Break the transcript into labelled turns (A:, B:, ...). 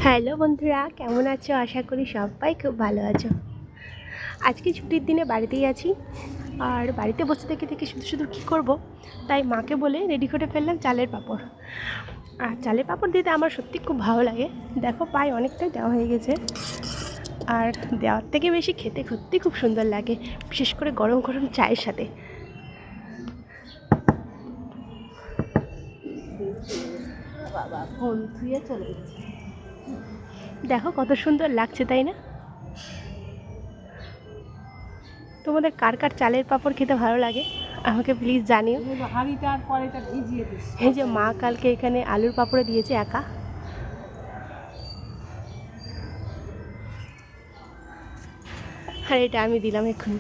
A: Hello বন্ধুরা, কেমন আছো? আশা করি সবাই খুব ভালো আছো। আজকে ছুটির দিনে বাড়িতেই আছি, আর বাড়িতে বসে থেকে থেকে শুধু শুধু কী করবো, তাই মাকে বলে রেডি করে ফেললাম চালের পাঁপড়। আর চালের পাঁপড় দিতে আমার সত্যি খুব ভালো লাগে। দেখো প্রায় অনেকটাই দেওয়া হয়ে গেছে, আর দেওয়ার থেকে বেশি খেতে সত্যি খুব সুন্দর লাগে, বিশেষ করে গরম গরম চায়ের সাথে। বাবা ফোন ধুয়ে চলে গেছে। দেখো কত সুন্দর লাগছে, তাই না? তোমাদের কার কার চালের পাঁপড় খেতে ভালো লাগে আমাকে প্লিজ জানিও। এই যে মা কালকে এখানে আলুর পাঁপড়ে দিয়েছে একা, আর এটা আমি দিলাম এক্ষুনি।